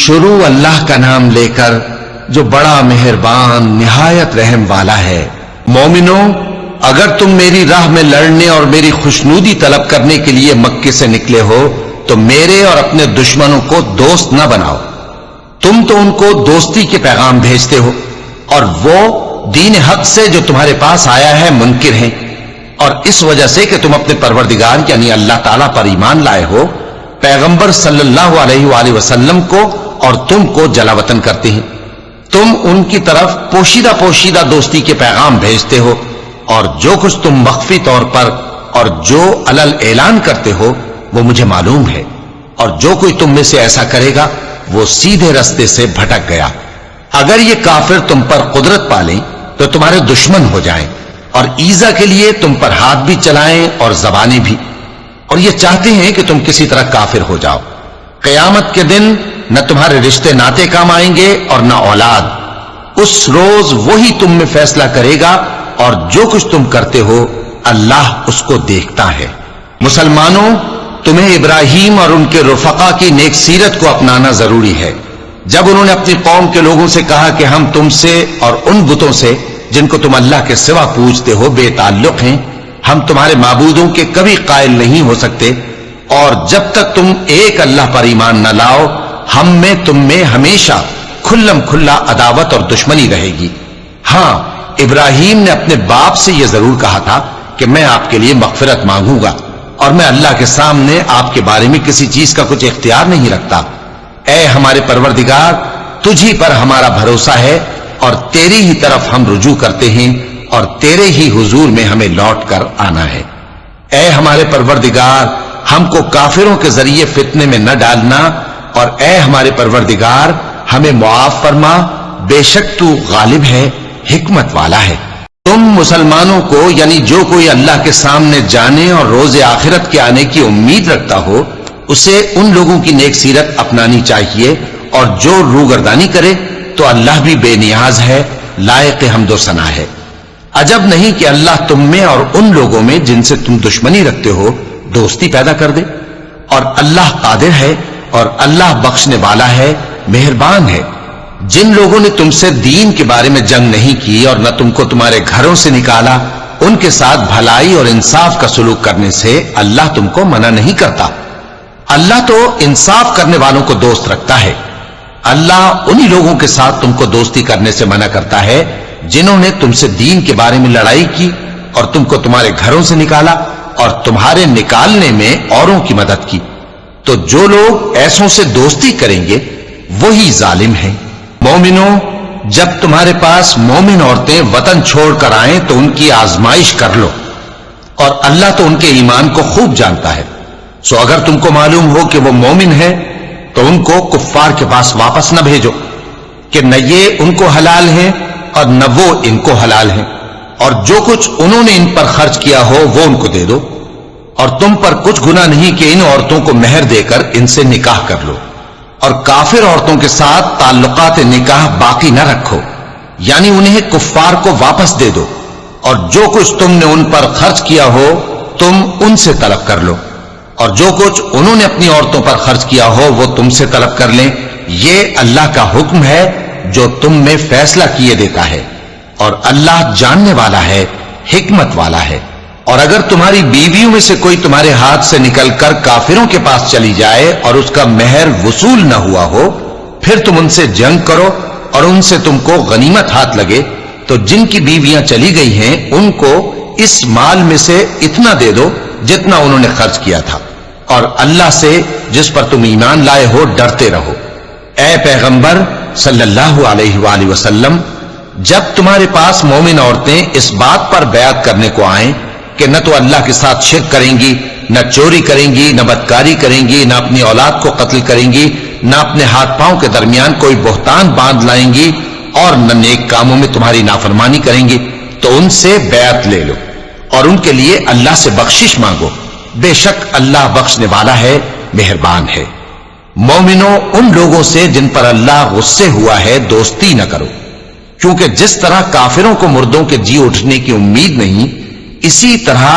شروع اللہ کا نام لے کر جو بڑا مہربان نہایت رحم والا ہے۔ مومنوں، اگر تم میری راہ میں لڑنے اور میری خوشنودی طلب کرنے کے لیے مکے سے نکلے ہو تو میرے اور اپنے دشمنوں کو دوست نہ بناؤ۔ تم تو ان کو دوستی کے پیغام بھیجتے ہو اور وہ دین حق سے جو تمہارے پاس آیا ہے منکر ہیں، اور اس وجہ سے کہ تم اپنے پروردگار یعنی اللہ تعالیٰ پر ایمان لائے ہو، پیغمبر صلی اللہ علیہ وآلہ وسلم کو اور تم کو جلا وطن کرتے ہیں۔ تم ان کی طرف پوشیدہ پوشیدہ دوستی کے پیغام بھیجتے ہو، اور جو کچھ تم مخفی طور پر اور جو علل اعلان کرتے ہو وہ مجھے معلوم ہے، اور جو کوئی تم میں سے ایسا کرے گا وہ سیدھے رستے سے بھٹک گیا۔ اگر یہ کافر تم پر قدرت پالیں تو تمہارے دشمن ہو جائیں، اور ایذا کے لیے تم پر ہاتھ بھی چلائیں اور زبانیں بھی، اور یہ چاہتے ہیں کہ تم کسی طرح کافر ہو جاؤ۔ قیامت کے دن نہ تمہارے رشتے ناتے کام آئیں گے اور نہ اولاد۔ اس روز وہی تم میں فیصلہ کرے گا، اور جو کچھ تم کرتے ہو اللہ اس کو دیکھتا ہے۔ مسلمانوں، تمہیں ابراہیم اور ان کے رفقا کی نیک سیرت کو اپنانا ضروری ہے۔ جب انہوں نے اپنی قوم کے لوگوں سے کہا کہ ہم تم سے اور ان بتوں سے جن کو تم اللہ کے سوا پوجتے ہو بے تعلق ہیں، ہم تمہارے معبودوں کے کبھی قائل نہیں ہو سکتے، اور جب تک تم ایک اللہ پر ایمان نہ لاؤ ہم میں تم میں ہمیشہ کھلم کھلا عداوت اور دشمنی رہے گی۔ ہاں، ابراہیم نے اپنے باپ سے یہ ضرور کہا تھا کہ میں آپ کے لیے مغفرت مانگوں گا، اور میں اللہ کے سامنے آپ کے بارے میں کسی چیز کا کچھ اختیار نہیں رکھتا۔ اے ہمارے پروردگار، تجھی پر ہمارا بھروسہ ہے، اور تیری ہی طرف ہم رجوع کرتے ہیں، اور تیرے ہی حضور میں ہمیں لوٹ کر آنا ہے۔ اے ہمارے پروردگار، ہم کو کافروں کے ذریعے فتنے میں نہ ڈالنا، اور اے ہمارے پروردگار ہمیں معاف فرما، بے شک تو غالب ہے، حکمت والا ہے۔ تم مسلمانوں کو یعنی جو کوئی اللہ کے سامنے جانے اور روز آخرت کے آنے کی امید رکھتا ہو اسے ان لوگوں کی نیک سیرت اپنانی چاہیے، اور جو روگردانی کرے تو اللہ بھی بے نیاز ہے، لائق حمد و ثنا ہے۔ عجب نہیں کہ اللہ تم میں اور ان لوگوں میں جن سے تم دشمنی رکھتے ہو دوستی پیدا کر دے، اور اللہ قادر ہے اور اللہ بخشنے والا ہے، مہربان ہے۔ جن لوگوں نے تم سے دین کے بارے میں جنگ نہیں کی اور نہ تم کو تمہارے گھروں سے نکالا، ان کے ساتھ بھلائی اور انصاف کا سلوک کرنے سے اللہ تم کو منع نہیں کرتا۔ اللہ تو انصاف کرنے والوں کو دوست رکھتا ہے۔ اللہ انہی لوگوں کے ساتھ تم کو دوستی کرنے سے منع کرتا ہے جنہوں نے تم سے دین کے بارے میں لڑائی کی اور تم کو تمہارے گھروں سے نکالا اور تمہارے نکالنے میں اوروں کی مدد کی۔ تو جو لوگ ایسوں سے دوستی کریں گے وہی ظالم ہیں۔ مومنوں، جب تمہارے پاس مومن عورتیں وطن چھوڑ کر آئیں تو ان کی آزمائش کر لو، اور اللہ تو ان کے ایمان کو خوب جانتا ہے۔ سو اگر تم کو معلوم ہو کہ وہ مومن ہے تو ان کو کفار کے پاس واپس نہ بھیجو کہ نہ یہ ان کو حلال ہیں اور نہ وہ ان کو حلال ہیں، اور جو کچھ انہوں نے ان پر خرچ کیا ہو وہ ان کو دے دو، اور تم پر کچھ گناہ نہیں کہ ان عورتوں کو مہر دے کر ان سے نکاح کر لو، اور کافر عورتوں کے ساتھ تعلقات نکاح باقی نہ رکھو، یعنی انہیں کفار کو واپس دے دو، اور جو کچھ تم نے ان پر خرچ کیا ہو تم ان سے طلب کر لو، اور جو کچھ انہوں نے اپنی عورتوں پر خرچ کیا ہو وہ تم سے طلب کر لیں۔ یہ اللہ کا حکم ہے جو تم میں فیصلہ کیے دیتا ہے، اور اللہ جاننے والا ہے، حکمت والا ہے۔ اور اگر تمہاری بیویوں میں سے کوئی تمہارے ہاتھ سے نکل کر کافروں کے پاس چلی جائے اور اس کا مہر وصول نہ ہوا ہو، پھر تم ان سے جنگ کرو اور ان سے تم کو غنیمت ہاتھ لگے، تو جن کی بیویاں چلی گئی ہیں ان کو اس مال میں سے اتنا دے دو جتنا انہوں نے خرچ کیا تھا، اور اللہ سے جس پر تم ایمان لائے ہو ڈرتے رہو۔ اے پیغمبر صلی اللہ علیہ وآلہ وسلم، جب تمہارے پاس مومن عورتیں اس بات پر بیعت کرنے کو آئیں کہ نہ تو اللہ کے ساتھ شرک کریں گی، نہ چوری کریں گی، نہ بدکاری کریں گی، نہ اپنی اولاد کو قتل کریں گی، نہ اپنے ہاتھ پاؤں کے درمیان کوئی بہتان باندھ لائیں گی، اور نہ نیک کاموں میں تمہاری نافرمانی کریں گی، تو ان سے بیعت لے لو اور ان کے لیے اللہ سے بخشش مانگو، بے شک اللہ بخشنے والا ہے، مہربان ہے۔ مومنوں، ان لوگوں سے جن پر اللہ غصے ہوا ہے دوستی نہ کرو، کیونکہ جس طرح کافروں کو مردوں کے جی اٹھنے کی امید نہیں، اسی طرح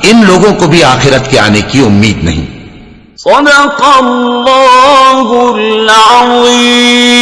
ان لوگوں کو بھی آخرت کے آنے کی امید نہیں۔ صدق اللہ العظیم.